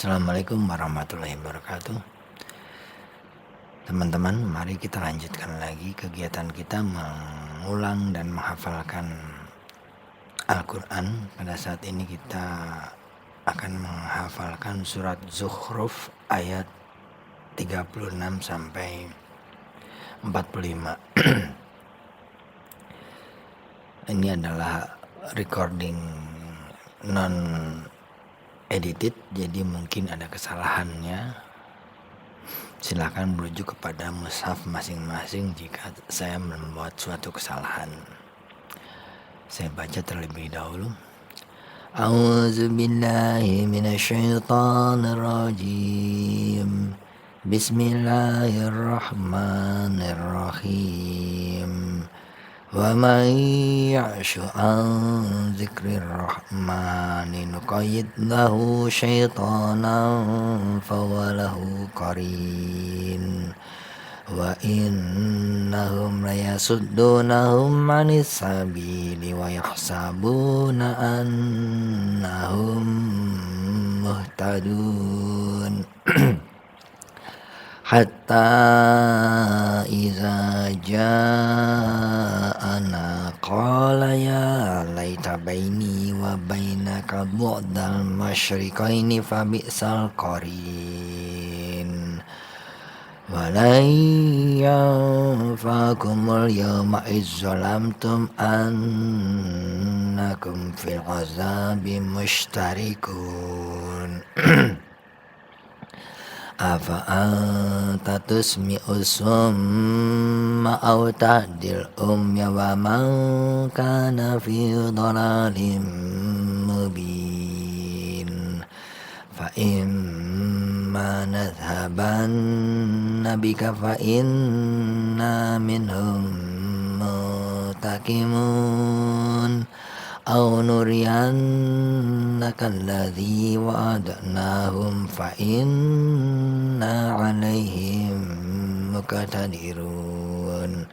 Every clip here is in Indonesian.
Assalamualaikum warahmatullahi wabarakatuh. Teman-teman, mari kita lanjutkan lagi kegiatan kita mengulang dan menghafalkan Al-Quran. Pada saat ini kita akan menghafalkan surat Zukhruf ayat 36 sampai 45. Ini adalah recording non edited, jadi mungkin ada kesalahannya. Silakan merujuk kepada mushaf masing-masing jika saya membuat suatu kesalahan. Saya baca terlebih dahulu. A'udzu billahi minasyaitonir rajim. Bismillahirrahmanirrahim. Wa man ya'shu an dzikrir rahmani nuqayyid lahu syaitanan fawalahu qarin wa innahum layasuddunahum 'anis sabili wa yahsabuna annahum muhtadun. Hatta iza ja'ana qala ya laita baini wa bainaka bu'dal masyriqaini fa bi'sal qarin wa lan yanfa'akumul yawma iz zalamtum annakum fil azabi mushtarikun. Afa'anta tusmi'us summa aw tahdil umya wa man kana fi dhalalim mubin. Fa imma nadhhabanna bika fa inna minhum muntaqimun aw nuriyannaka alladhi wa'adnahum fa inna 'alaihim muqtadirun.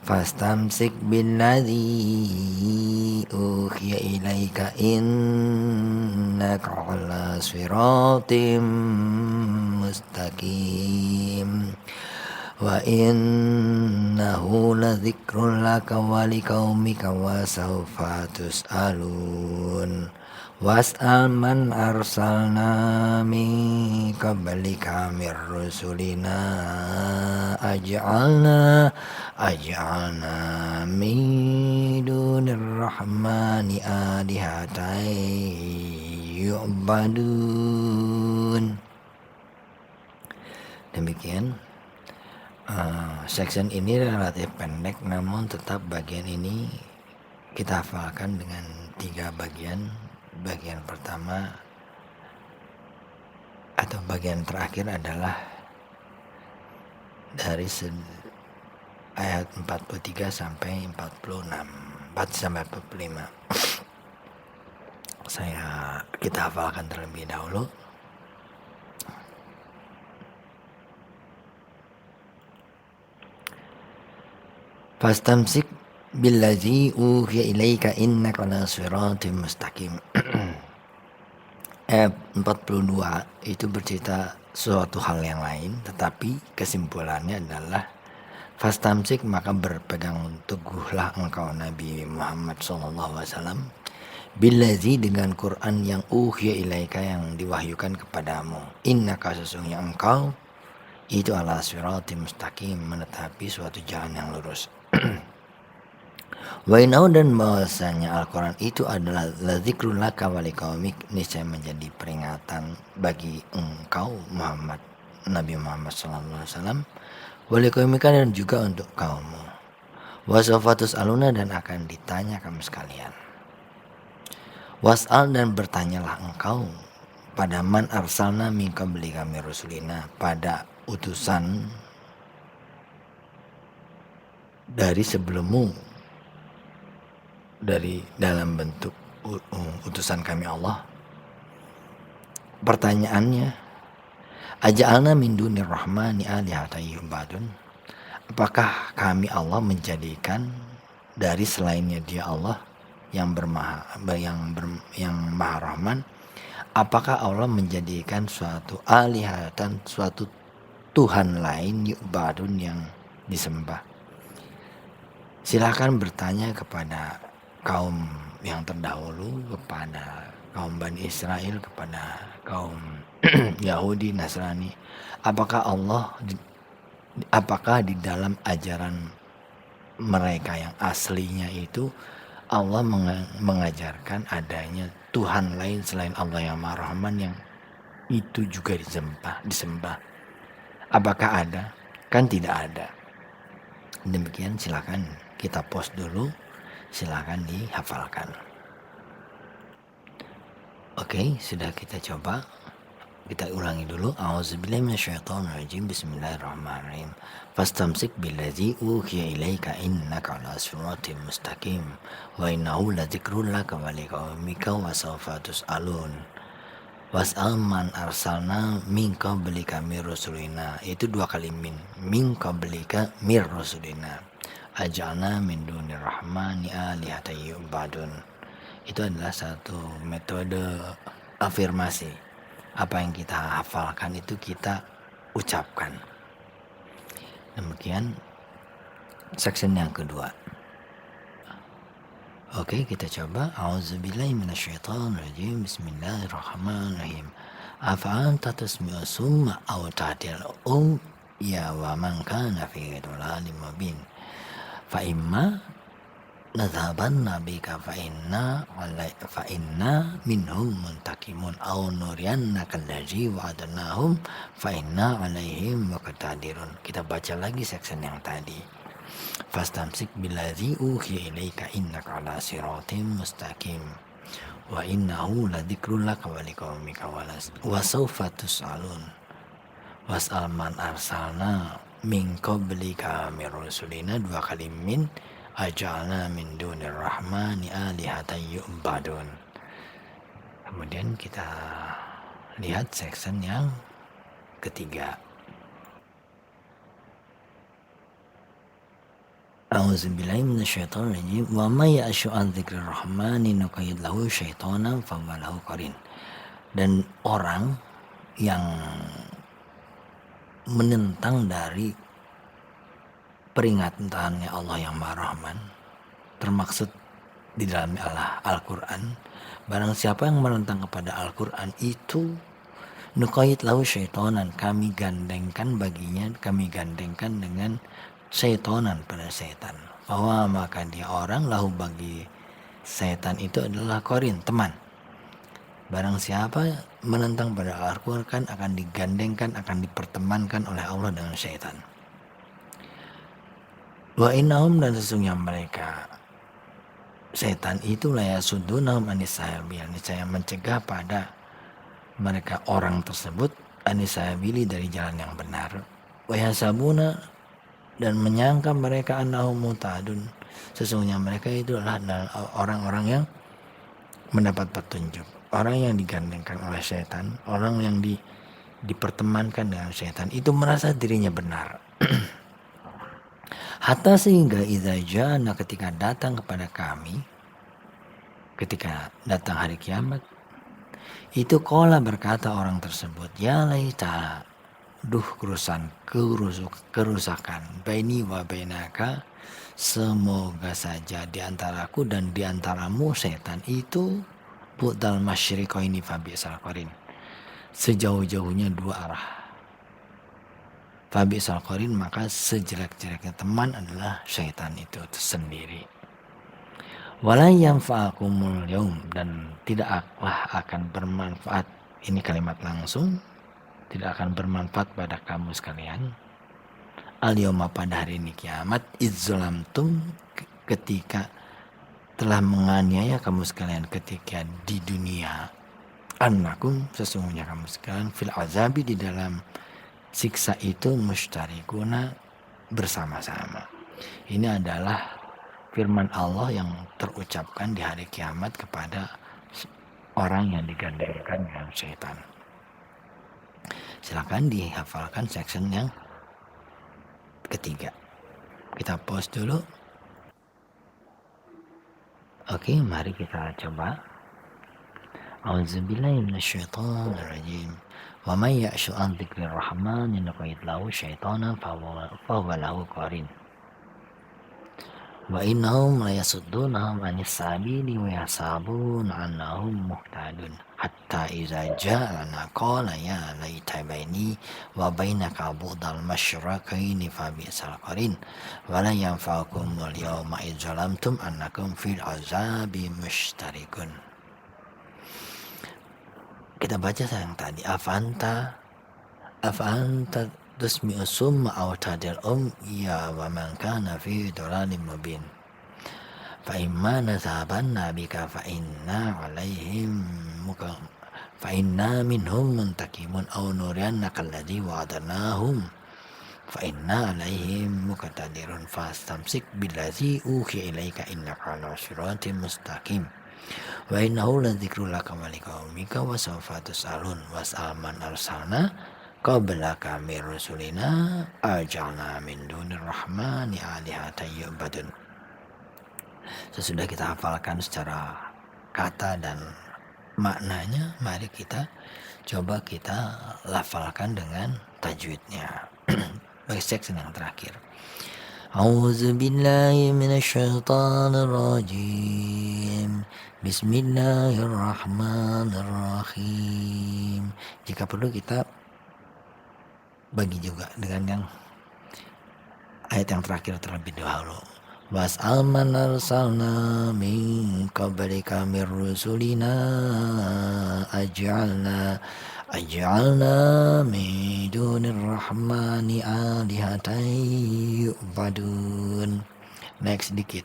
Fastamsik billadhi uhiya ilaika innaka 'ala siratim mustaqim. Wa innahu ladzikrun laka wa liqaumika wa sawfa tus'alun. Was'al man arsalna min qablika mir rusulina aj'alna min dunir rahmani alihatan yu'badun. Demikian. Section ini relatif pendek, namun tetap bagian ini kita hafalkan dengan 3 bagian. Bagian pertama atau bagian terakhir adalah dari ayat 43 sampai 46, 4 sampai 45. Kita hafalkan terlebih dahulu. Fastamsik billazi uhiya ilaika innaka 'ala siratim mustaqim. Ayat 42 itu bercerita suatu hal yang lain, tetapi kesimpulannya adalah fastamsik, maka berpegang teguhlah engkau Nabi Muhammad SAW, billazi, dengan Quran yang uhiya ilaika, yang diwahyukan kepadamu, innaka, sesungguhnya engkau itu 'ala siratim mustaqim, menetapi suatu jalan yang lurus. Wa innahu, dan bahwasanya Al-Quran itu adalah ladzikrul laka wa liqaumik, niscaya menjadi peringatan bagi engkau Muhammad, Nabi Muhammad SAW, wa liqaumika, dan juga untuk kaummu, wa sawfa tus'aluna, dan akan ditanya kamu sekalian. Was'al, dan bertanyalah engkau pada man arsalna min qablika mir rusulina, pada utusan dari sebelummu, dari dalam bentuk utusan kami Allah. Pertanyaannya, aja'alna min dunir rahmani alihatan yu'badun, apakah kami Allah menjadikan dari selainnya Dia Allah yang maha rahman, apakah Allah menjadikan suatu alihatan, suatu Tuhan lain yu'badun yang disembah? Silakan bertanya kepada kaum yang terdahulu, kepada kaum Bani Israel, kepada kaum Yahudi, Nasrani. Apakah di dalam ajaran mereka yang aslinya itu Allah mengajarkan adanya Tuhan lain selain Allah yang Maha Rahman yang itu juga disembah. Apakah ada? Kan tidak ada. Demikian, silakan kita pause dulu, silakan dihafalkan. Oke, sudah kita coba. Kita ulangi dulu. A'udzubillahi minasyaitonirrajim. Bismillahirrahmanirrahim. Fastamsik billadzi uhiya ilaika innaka 'ala siratim mustaqim. Wa innahu ladzikrun laka wa liqaumika wa sawfa tus'alun. Was'al man arsalna min qablika mir rusulina. Itu dua kali min qablika mir rusulina. Aj'alna min dunir rahmani alihatan yu'badun. Itu adalah satu metode afirmasi. Apa yang kita hafalkan itu kita ucapkan. Demikian section yang kedua. Oke, kita coba. A'udzubillahi minasyaitonirrajim. Bismillahirrahmanirrahim. Afa'anta tasmi'u summa aw ta'dil ya wa man kana fi dhalalin mubin. Fa imma nadhabanna bika fa inna minhum muntakimun aw nuriyannaka allazi wa'adnahum fa inna 'alaihim muqtadirun. Kita baca lagi section yang tadi. Fastamsik billadzi uhiya ilaika innaka 'ala siratim mustaqim wa innahu ladzikrun laka wa liqaumika wa sawfa tus'alun. Was'al man arsalna min qablika mir rusulina, dua kali min. Aja'alna min dunir rahmani alihatan yu'badun. Kemudian kita lihat section yang ketiga. A'udzubillahi minasyaitonirrajim. Wa may ya'shu an dzikrir rahmani nuqayyid lahu syaitonan fahuwa lahu qarin. Dan orang yang menentang dari peringatannya Allah yang Maha Rahman, termaksud di dalam Al-Quran, barang siapa yang menentang kepada Al-Quran itu nuqayyid lahu syaitonan, kami gandengkan dengan syaitonan pada setan. Bahwa maka dia orang lahu bagi setan itu adalah qarin, teman. Barang siapa menentang pada Al-Quran akan digandengkan, akan dipertemankan oleh Allah dengan syaitan. Wa innahum, dan sesungguhnya mereka setan itu la yasuddunahum anis-sabili, niscaya mencegah pada mereka orang tersebut anis-sabili dari jalan yang benar. Wa yasabuna, dan menyangka mereka annahum muhtadun, sesungguhnya mereka itu adalah orang-orang yang mendapat petunjuk, orang yang digandengkan oleh setan, orang yang dipertemankan dengan setan itu merasa dirinya benar. Hatta sehingga idza ja'ana, ketika datang kepada kami, ketika datang hari kiamat, itu qala, berkata orang tersebut, ya laita, kerusakan, baini wa bainaka, semoga saja di antaraku dan di antaramu setan itu bu'dal masyriqaini fa bi'sal qarin, sejauh-jauhnya dua arah. Fabi'sal qarin, maka sejelek-jeleknya teman adalah syaitan itu sendiri. Wala yanfa'akumul yaum, dan tidaklah akan bermanfaat, ini kalimat langsung, tidak akan bermanfaat pada kamu sekalian. Al-yawma, pada hari ini kiamat, izzalamtum, ketika telah menganiaya kamu sekalian ketika di dunia, annakum, sesungguhnya kamu sekalian, fil azabi, di dalam siksa itu, mustarikuna, bersama-sama. Ini adalah firman Allah yang terucapkan di hari kiamat kepada orang yang digandengkan dengan syaitan. Silakan dihafalkan section yang ketiga. Kita pause dulu. Oke, mari kita coba. A'udzubillahi minasyaitonirrajim. Wa may ya'shu an dzikrir rahmani nuqayyid lahu syaitonan fahuwa lahu qarin. Wa innahum layasuddunahum 'anis sabili wa yahsabuna annahum muhtadun. Hatta idza ja'ana qala ya laita baini wa bainaka bu'dal masyriqaini fa bi'sal qarin. Wa la yanfa'ukumul yawma idz zalamtum annakum fil azabi mushtarikun. Kita baca yang tadi, afanta tusmi'u summa aw tadil ya wa man kana fi dhalalim mubin. Fa imma nasabanna bika fa inna minhum muntakimun aw nuriyannaka alladhi wa'adnahum fa inna alaihim muqtadirun fastamsik billazi uhiya ilaika innaka 'ala siratim mustaqim. Wa innahu ladzikrul laka wa liqaumika wa sawfa tus'alun was'al man arsalna qablaka min rusulina ajalna min dunir rahmani alihatan yu'badun. Sesudah kita hafalkan secara kata dan maknanya, mari kita coba kita lafalkan dengan tajwidnya. Bagi section yang terakhir. A'udzubillahi minasyaitonir rajim. Bismillahirrahmanirrahim. Jika perlu kita bagi juga dengan yang ayat yang terakhir terlebih dahulu. Was'al man arsalna min qablika mir rusulina aj'alna min dunir rahmani alihatan yu'badun. Next sedikit.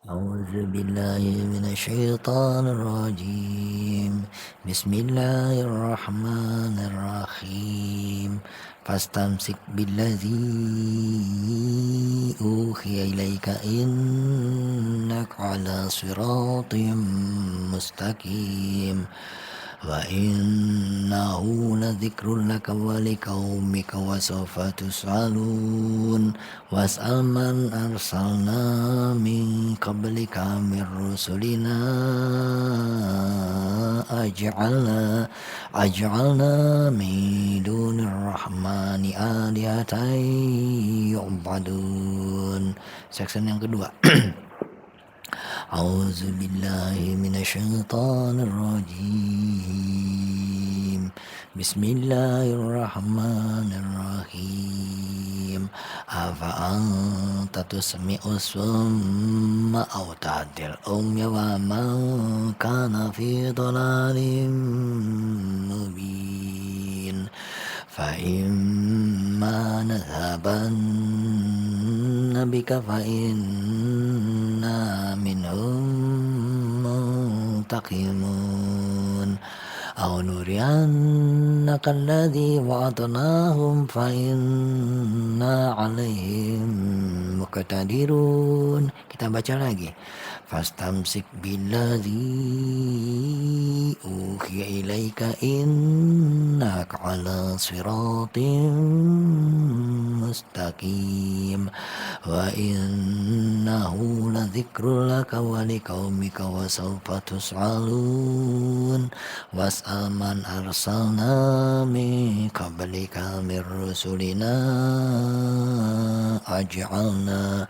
A'udzubillahi minasyaitonir rajim. Bismillahirrahmanirrahim. Fastamsik billazi uhiya ilaika innaka 'ala siratim mustaqim. Wa innahu ladzikrun laka wa liqaumika wa sawfa tus'alun was'al man arsalna min qablika min rusulina aj'alna min dunir rahmani alihatan yu'badun. Section yang kedua. A'udzubillahi minasyaitonir rajim. Bismillahirrahmanirrahim. Afa anta tusmi'u summa aw tahdil umya wa man kana fi dhalalim mubin. Fa imma nadhabanna bika fa inna minhum muntaqimun aw nuriyannaka alladhi wa'adnahum fa inna 'alaihim muqtadirun. Kita baca lagi. Fastamsik billadzi uhiya ilaika innaka 'ala siratim mustaqim. Wa innahu ladzikrul laka wa liqaumika wa sawfa tus'alun was'al man arsalna min qablika min rusulina aj'alna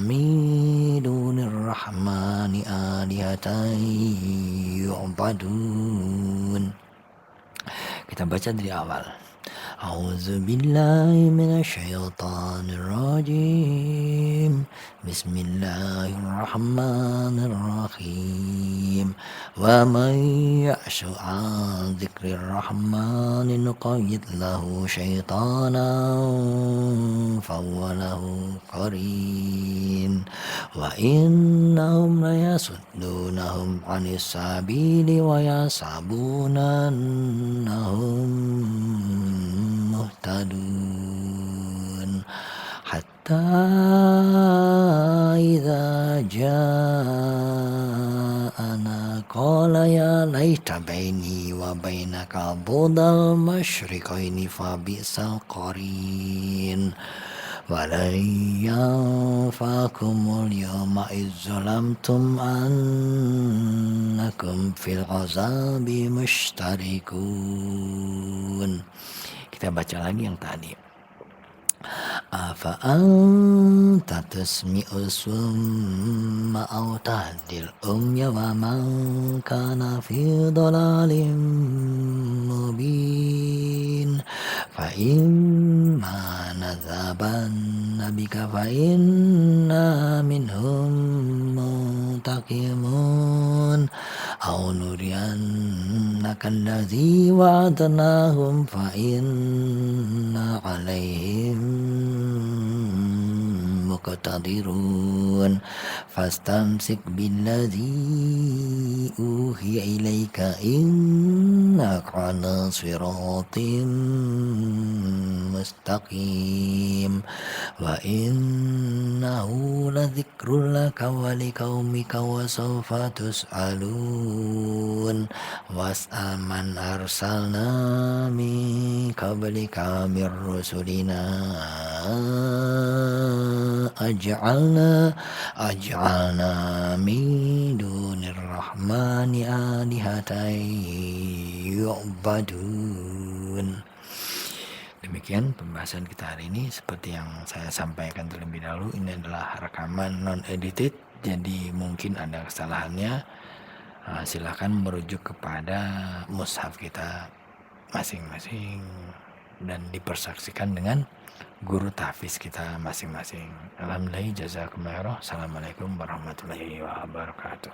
min dunir rahmani alihatan yu'badun. Kita baca dari awal. A'udzubillahi minasyaitonir rajim. Bismillahirrahmanirrahim. Wa man ya'shu an dzikrir rahmani nuqayyid lahu syaitanan fahuwa lahu qarin. Wa innahum layasuddunahum 'anis sabili wa yahsabuna annahum muhtadun. Hatta idza ja'ana qala ya laita baini wa bainaka bu'dal masyriqaini fa bi'sal qarin. Walan yanfa'akumul yawma idz zalamtum innakum fil azabi mushtarikun. Kita baca lagi yang tadi. Afa anta tasmi'u summa aw tahdil umya wa man kana fi dhalalin mubin. Fa imma nadhabanna bika fa inna minhum muntaqimun aw nuriyannaka alladhi wa'adnahum fa inna 'alaihim muqtadirun. Fastamsik billadhi uhiya ilaika innaka 'ala siratim mustaqim wa innahu ladzikrun laka wa liqaumika wa sawfa tus'alun. Was'al man arsalna min qablika mir rusulina aj'alna min dunir rahmani alihatan yu'badun. Demikian pembahasan kita hari ini. Seperti yang saya sampaikan terlebih dahulu, ini adalah rekaman non-edited, jadi mungkin ada kesalahannya. Silahkan merujuk kepada mushaf kita masing-masing dan dipersaksikan dengan guru tahfiz kita masing-masing. Alhamdulillah, jazakumullah. Assalamualaikum warahmatullahi wabarakatuh.